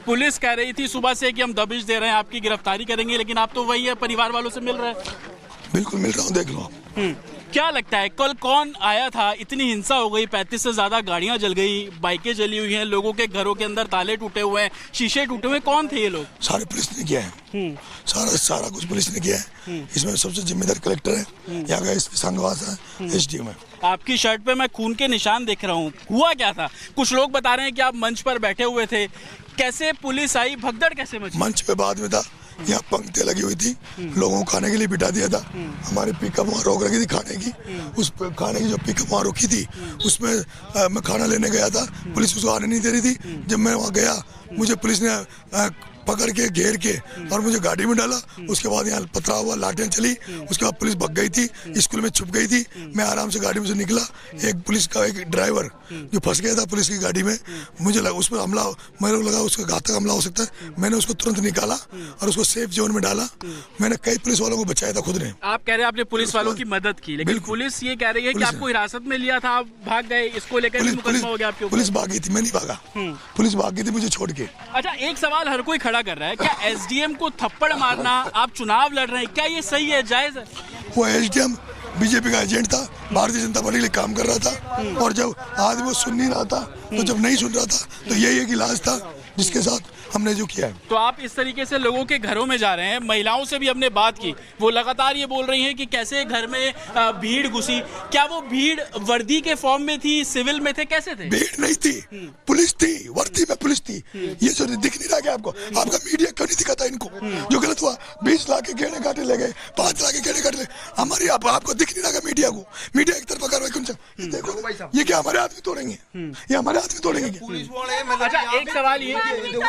Police कह रही थी सुबह से कि हम दबिश दे रहे हैं, आपकी गिरफ्तारी करेंगे, लेकिन आप तो वही है, परिवार वालों से मिल रहे हैं। बिल्कुल मिल रहा हूँ, देख लो। क्या लगता है कल कौन आया था? इतनी हिंसा हो गई, 35 से ज्यादा गाड़ियां जल गई, बाइकें जली हुई हैं, लोगों के घरों के अंदर ताले टूटे हुए हैं, शीशे टूटे हुए। कौन थे ये लोग? सारे पुलिस ने किया है, सारा कुछ पुलिस ने किया है। इसमें सबसे जिम्मेदार कलेक्टर है, यहाँ का एसपी संघवास है, एसडीएम है। आपकी शर्ट पे मैं खून के निशान देख रहा हूँ, हुआ क्या था? कुछ लोग बता रहे हैं कि आप मंच पर बैठे हुए थे, कैसे पुलिस आई, भगदड़ कैसे मची? मंच पे बाद में था, यहाँ पंक्तियाँ लगी हुई थी, लोगों को खाने के लिए बिठा दिया था। हमारी पिकअप वहाँ रोक रखी थी खाने की, उस खाने की जो पिकअप वहाँ रोकी थी उसमें मैं खाना लेने गया था, पुलिस उसको आने नहीं दे रही थी। जब मैं वहाँ गया, मुझे पुलिस ने पकड़ के घेर के और मुझे गाड़ी में डाला। उसके बाद यहाँ पथराव हुआ, लाठियाँ चली, उसके बाद पुलिस भग गई थी, स्कूल में छुप गई थी। मैं आराम से गाड़ी में से निकला, एक पुलिस का एक ड्राइवर जो फंस गया था पुलिस की गाड़ी में, मुझे लगा उस पर हमला, मेरे को लगा उसका घातक हमला हो सकता है। मैंने उसको तुरंत निकाला और उसको सेफ जोन में डाला। मैंने कई पुलिस वालों को बचाया था खुद ने। आप कह रहे हैं आपने पुलिस वालों की मदद की, लेकिन पुलिस ये कह रही है कि आपको हिरासत में लिया था, आप भाग गए, इसको लेकर मुकदमा हो गया आपके ऊपर। पुलिस भागी थी, मैं नहीं भागा, पुलिस भागी थी मुझे छोड़ के। अच्छा, एक सवाल हर कोई खड़ा कर रहा है, क्या एसडीएम को थप्पड़ मारना, आप चुनाव लड़ रहे हैं, क्या ये सही है, जायज है? वो एसडीएम बीजेपी का एजेंट था, भारतीय जनता पार्टी के लिए काम कर रहा था, और जब आदमी वो सुन नहीं रहा था, तो जब नहीं सुन रहा था तो यही एक इलाज था जिसके साथ हमने जो किया है। तो आप इस तरीके से लोगों के घरों में जा रहे हैं, महिलाओं से भी हमने बात की, वो लगातार ये बोल रही हैं कि कैसे घर में भीड़ घुसी। क्या वो भीड़ वर्दी के फॉर्म में थी, सिविल में थे, कैसे थे? भीड़ नहीं थी, पुलिस थी, वर्दी में पुलिस थी। ये जो दिख नहीं रहा क्या आपको? आपका मीडिया क्यों नहीं दिखाता इनको? जो गलत हुआ, 20 लाख के गेड़े काटे ले गए, 5 लाख के गेड़े काटे ले, हमारी आपको दिख नहीं रहा मीडिया को? मीडिया एक तरफा कार्रवाई कौन सा? देखो ये क्या हमारे आदमी तोड़ेंगे? ये हमारे आदमी तोड़ेंगे क्या? अच्छा,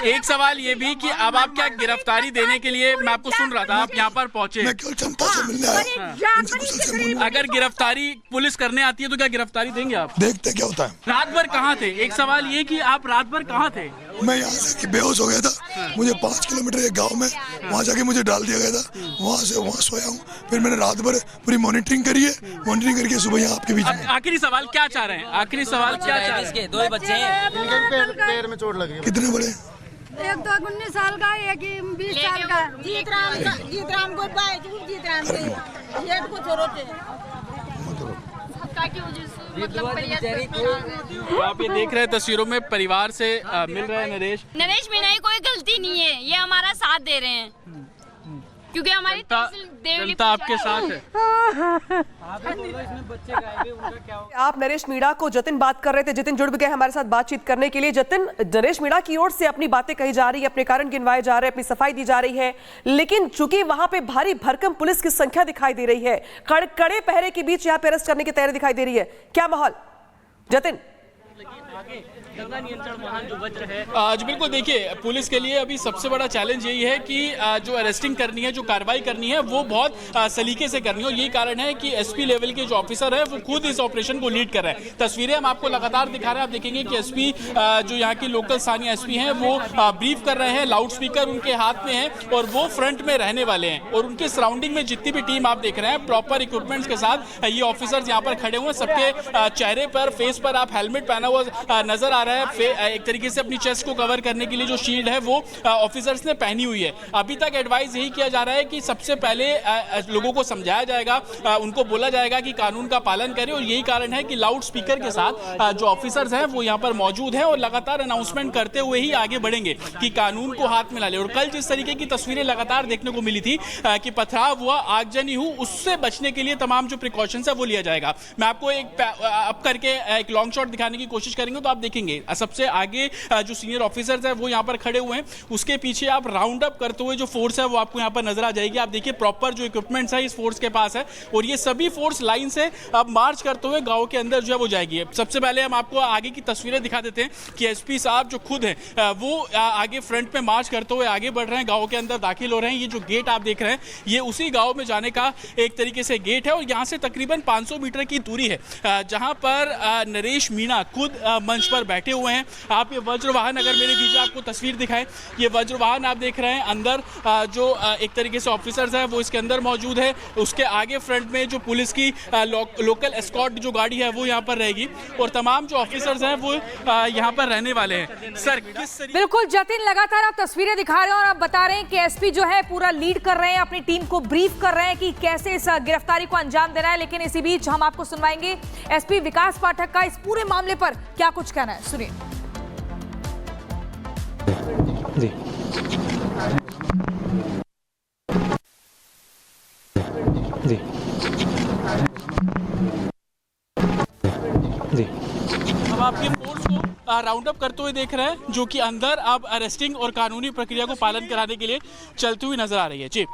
एक सवाल ये भी कि अब आप क्या गिरफ्तारी देने के लिए, मैं आपको सुन रहा था, आप यहाँ पर पहुँचे, मैं केवल जनता से मिलने आया। अगर गिरफ्तारी पुलिस करने आती है तो क्या गिरफ्तारी देंगे आप? देखते क्या होता है। रात भर कहाँ थे? एक सवाल ये कि आप रात भर कहाँ थे? मैं यहाँ से बेहोश हो गया था, मुझे 5 किलोमीटर एक गांव में वहाँ जाके मुझे डाल दिया गया था, वहाँ से वहाँ सोया हूँ। फिर मैंने रात भर पूरी मॉनिटरिंग करी है, मॉनिटरिंग करके सुबह यहाँ आपके बीच में। आखिरी सवाल क्या चाह रहे हैं? आखिरी सवाल क्या चाह रहे हैं? 2 बच्चे हैं, पैर में चोट लगी। कितने बड़े? एक तो 19 साल का, एक 20 साल का। जीतराम को पाए, जीतराम के जेठ को छोड़ो थे। आप ये देख रहे हैं तस्वीरों में परिवार से मिल रहे हैं नरेश मीणा की कोई गलती नहीं है, ये हमारा साथ दे रहे हैं क्योंकि हमारी जनता आपके साथ है। आप नरेश मीणा को, जतिन बात कर रहे थे, जतिन जुड़ गए हमारे साथ बातचीत करने के लिए। जतिन, नरेश मीणा की ओर से अपनी बातें कही जा रही है, अपने कारण गिनवाए जा रहे हैं, अपनी सफाई दी जा रही है, लेकिन चूंकि वहां पे भारी भरकम पुलिस की संख्या दिखाई दे रही है, कड़े पहरे के बीच यहाँ पे अरेस्ट करने की तैयारी दिखाई दे रही है, क्या माहौल जतिन? गंगा नियंत्रण वाहन जो वज्र है, आज बिल्कुल देखिए, पुलिस के लिए अभी सबसे बड़ा चैलेंज यही है कि जो अरेस्टिंग करनी है, जो कार्रवाई करनी है, वो बहुत सलीके से करनी है। और यही कारण है कि एसपी लेवल के जो ऑफिसर है वो खुद इस ऑपरेशन को लीड कर रहे हैं। तस्वीरें हम आपको लगातार दिखा रहे हैं, आप देखेंगे कि एसपी जो यहाँ की लोकल स्थानीय एसपी हैं वो ब्रीफ कर रहे हैं, लाउड स्पीकर उनके हाथ में है और वो फ्रंट में रहने वाले हैं। और उनके सराउंडिंग में जितनी भी टीम आप देख रहे हैं, प्रॉपर इक्विपमेंट्स के साथ ये ऑफिसर्स यहाँ पर खड़े हुए हैं। सबके चेहरे पर, फेस पर आप हेलमेट पहना हुआ नजर आ रहा है। एक तरीके से अपनी चेस्ट को कवर करने के लिए जो शील्ड है वो ऑफिसर्स ने पहनी हुई है। अभी तक एडवाइस यही किया जा रहा है कि सबसे पहले लोगों को समझाया जाएगा, उनको बोला जाएगा कि कानून का पालन करें। और यही कारण है कि लाउड स्पीकर के साथ जो ऑफिसर्स हैं वो यहाँ पर मौजूद हैं और लगातार अनाउंसमेंट करते हुए ही आगे बढ़ेंगे कि कानून को हाथ में ला ले। और कल जिस तरीके की तस्वीरें लगातार देखने को मिली थी कि पथराव हुआ, आगजनी हुई, उससे बचने के लिए तमाम जो प्रिकॉशंस है वो लिया जाएगा। मैं आपको एक अप करके एक लॉन्ग शॉट दिखाने की कोशिश करेंगे तो आप देखेंगे सबसे आगे जो सीनियर ऑफिसर्स हैं वो यहाँ पर खड़े हुए हैं, उसके पीछे आप राउंड अप करते हुए जो फोर्स है वो आपको यहाँ पर नजर आ जाएगी। आप देखिए प्रॉपर जो इक्विपमेंट्स है इस फोर्स के पास है और ये सभी फोर्स लाइन से अब मार्च करते हुए गांव के अंदर जो है वो जाएगी। सबसे पहले हम आपको आगे की तस्वीरें दिखा देते हैं कि एसपी साहब जो खुद है वो आगे फ्रंट में मार्च करते हुए आगे बढ़ रहे हैं, गाँव के अंदर दाखिल हो रहे हैं। ये जो गेट आप देख रहे हैं ये उसी गाँव में जाने का एक तरीके से गेट है और यहाँ से तकरीबन 500 मीटर की दूरी है जहाँ पर नरेश मीणा खुद मंच पर बैठे बैठे हुए हैं। आप ये वज्र वाहन, अगर मेरे पीछे आपको तस्वीर दिखाएं, ये वज्र वाहन आप देख रहे हैं, अंदर जो एक तरीके से ऑफिसर्स हैं वो इसके अंदर मौजूद है। उसके आगे फ्रंट में जो पुलिस की लोकल एस्कॉर्ट जो गाड़ी है वो यहाँ पर रहेगी और तमाम जो ऑफिसर्स हैं वो यहाँ पर रहने वाले हैं। सर, किस तरीके? बिल्कुल जतिन, लगातार आप तस्वीरें दिखा रहे हैं और आप बता रहे हैं कि एसपी जो है पूरा लीड कर रहे हैं, अपनी टीम को ब्रीफ कर रहे हैं कि कैसे इस गिरफ्तारी को अंजाम देना है। लेकिन इसी बीच हम आपको सुनवाएंगे एसपी विकास पाठक का इस पूरे मामले पर क्या कुछ कहना है, सुनिए। जी जी जी हम आपकी फोर्स को राउंड अप करते हुए देख रहे हैं, जो कि अंदर अब अरेस्टिंग और कानूनी प्रक्रिया को पालन कराने के लिए चलती हुई नजर आ रही है। जी,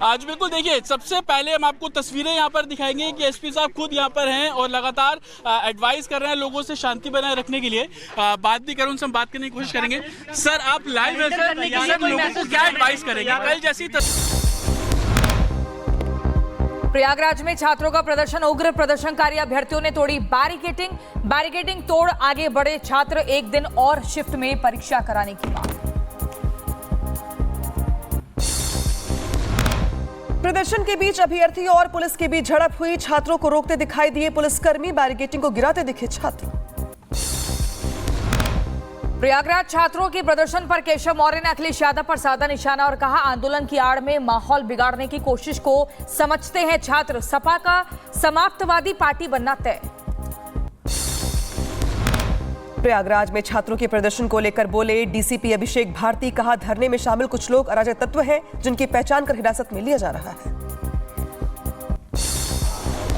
आज बिल्कुल देखिए, सबसे पहले हम आपको तस्वीरें यहाँ पर दिखाएंगे कि एसपी साहब खुद यहाँ पर हैं और लगातार एडवाइस कर रहे हैं लोगों से शांति बनाए रखने के लिए। बात भी करें, उनसे हम बात करने की कोशिश करेंगे। सर, आप लाइव लोगों को क्या एडवाइस करेंगे कल जैसी? प्रयागराज में छात्रों का प्रदर्शन उग्र, प्रदर्शनकारी अभ्यर्थियों ने तोड़ी बैरिकेडिंग तोड़ आगे बढ़े छात्र, एक दिन और शिफ्ट में परीक्षा कराने की मांग। प्रदर्शन के बीच अभ्यर्थी और पुलिस के बीच झड़प हुई, छात्रों को रोकते दिखाई दिए पुलिसकर्मी, बैरिकेडिंग को गिराते दिखे छात्र। प्रयागराज छात्रों के प्रदर्शन पर केशव मौर्य ने अखिलेश यादव पर साधा निशाना और कहा, आंदोलन की आड़ में माहौल बिगाड़ने की कोशिश को समझते हैं छात्र, सपा का समाप्तवादी पार्टी बनना तय। प्रयागराज में छात्रों के प्रदर्शन को लेकर बोले डीसीपी अभिषेक भारती, कहा धरने में शामिल कुछ लोग अराजक तत्व हैं जिनकी पहचान कर हिरासत में लिया जा रहा है।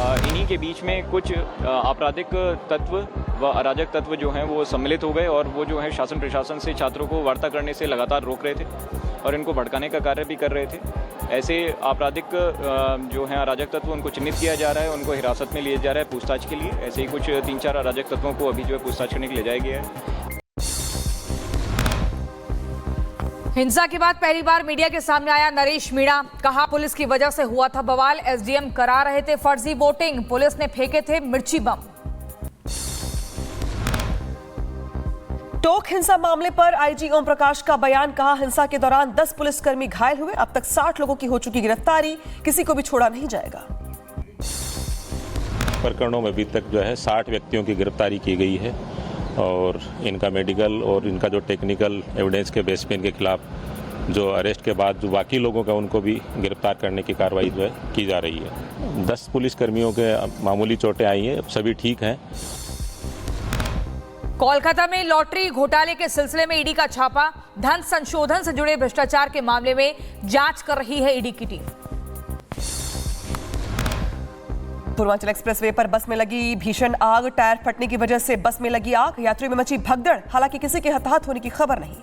इन्हीं के बीच में कुछ आपराधिक तत्व व अराजक तत्व जो हैं वो सम्मिलित हो गए और वो जो है शासन प्रशासन से छात्रों को वार्ता करने से लगातार रोक रहे थे और इनको भड़काने का कार्य भी कर रहे थे। ऐसे आपराधिक जो हैं अराजक तत्व, उनको चिन्हित किया जा रहा है, उनको हिरासत में लिया जा रहा है पूछताछ के लिए। ऐसे ही कुछ 3-4 अराजक तत्वों को अभी जो है पूछताछ करने के लिए जाया गया है। हिंसा के बाद पहली बार मीडिया के सामने आया नरेश मीणा, कहा पुलिस की वजह से हुआ था बवाल, एसडीएम करा रहे थे फर्जी वोटिंग, पुलिस ने फेंके थे मिर्ची बम। टोक हिंसा मामले पर आईजी ओम प्रकाश का बयान, कहा हिंसा के दौरान 10 पुलिसकर्मी घायल हुए, अब तक 60 लोगों की हो चुकी गिरफ्तारी, किसी को भी छोड़ा नहीं जाएगा। प्रकरणों में अभी तक जो है 60 व्यक्तियों की गिरफ्तारी की गई है और इनका मेडिकल और इनका जो टेक्निकल एविडेंस के बेस पे इनके खिलाफ जो अरेस्ट के बाद जो बाकी लोगों का उनको भी गिरफ्तार करने की कार्रवाई जो है की जा रही है। 10 पुलिसकर्मियों के मामूली चोटें आई हैं, सभी ठीक हैं। कोलकाता में लॉटरी घोटाले के सिलसिले में ईडी का छापा, धन संशोधन से जुड़े भ्रष्टाचार के मामले में जांच कर रही है ईडी की टीम। पूर्वांचल एक्सप्रेसवे पर बस में लगी भीषण आग, टायर फटने की वजह से बस में लगी आग, यात्रियों में मची भगदड़, हालांकि किसी के हताहत होने की खबर नहीं।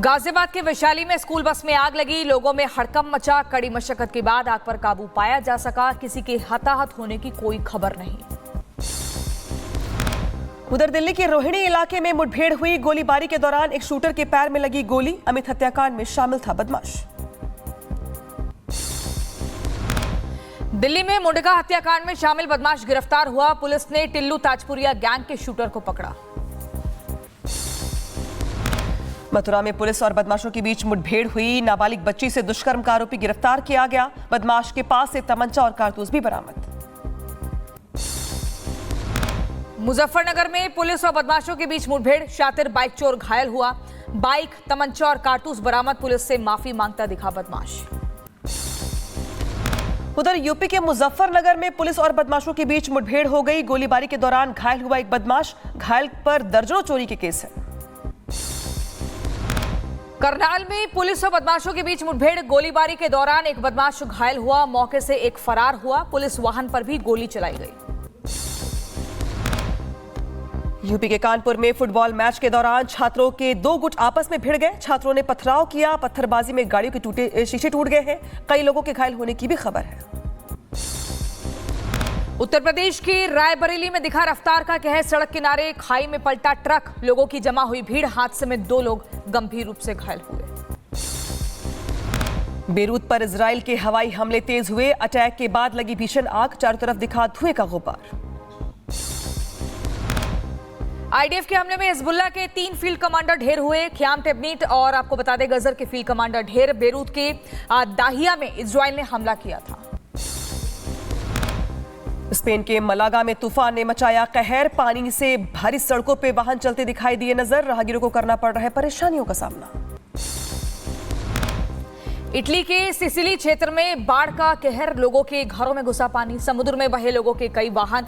गाजियाबाद के वैशाली में स्कूल बस में आग लगी, लोगों में हड़कंप मचा, कड़ी मशक्कत के बाद आग पर काबू पाया जा सका, किसी के हताहत होने की कोई खबर नहीं। उधर दिल्ली के रोहिणी इलाके में मुठभेड़ हुई, गोलीबारी के दौरान एक शूटर के पैर में लगी गोली, अमित हत्याकांड में शामिल था बदमाश। दिल्ली में मुंडका हत्याकांड में शामिल बदमाश गिरफ्तार हुआ, पुलिस ने टिल्लू ताजपुरिया गैंग के शूटर को पकड़ा। मथुरा में पुलिस और बदमाशों के बीच मुठभेड़ हुई, नाबालिग बच्ची से दुष्कर्म का आरोपी गिरफ्तार किया गया, बदमाश के पास से तमंचा और कारतूस भी बरामद। मुजफ्फरनगर में पुलिस और बदमाशों के बीच मुठभेड़, शातिर बाइक चोर घायल हुआ, बाइक, तमंचा और कारतूस बरामद, पुलिस से माफी मांगता दिखा बदमाश। उधर यूपी के मुजफ्फरनगर में पुलिस और बदमाशों के बीच मुठभेड़ हो गई, गोलीबारी के दौरान घायल हुआ एक बदमाश, घायल पर दर्जनों चोरी के केस है। करनाल में पुलिस और बदमाशों के बीच मुठभेड़, गोलीबारी के दौरान एक बदमाश घायल हुआ, मौके से एक फरार हुआ, पुलिस वाहन पर भी गोली चलाई गई। यूपी के कानपुर में फुटबॉल मैच के दौरान छात्रों के 2 गुट आपस में भिड़ गए, छात्रों ने पथराव किया, पत्थरबाजी में गाड़ियों के शीशे टूट गए हैं, कई लोगों के घायल होने की भी खबर है। उत्तर प्रदेश के रायबरेली में दिखा रफ्तार का कहर। सड़क किनारे खाई में पलटा ट्रक, लोगों की जमा हुई भीड़, हादसे में 2 लोग गंभीर रूप से घायल हुए। बेरूत पर इजराइल के हवाई हमले तेज हुए। अटैक के बाद लगी भीषण आग, चारों तरफ दिखा धुएं का गुब्बार। आईडीएफ के हमले में हिजबुल्लाह के 3 फील्ड कमांडर ढेर हुए। ख्याम टेबनीट और आपको बता दें गजर के फील्ड कमांडर ढेर। बेरूत के दाहिया में इजराइल ने हमला किया था। स्पेन के मलागा में तूफान ने मचाया कहर। पानी से भरी सड़कों पे वाहन चलते दिखाई दिए नजर। राहगीरों को करना पड़ रहा है परेशानियों का सामना। इटली के सिसिली क्षेत्र में बाढ़ का कहर, लोगों के घरों में घुसा पानी। समुद्र में बहे लोगों के कई वाहन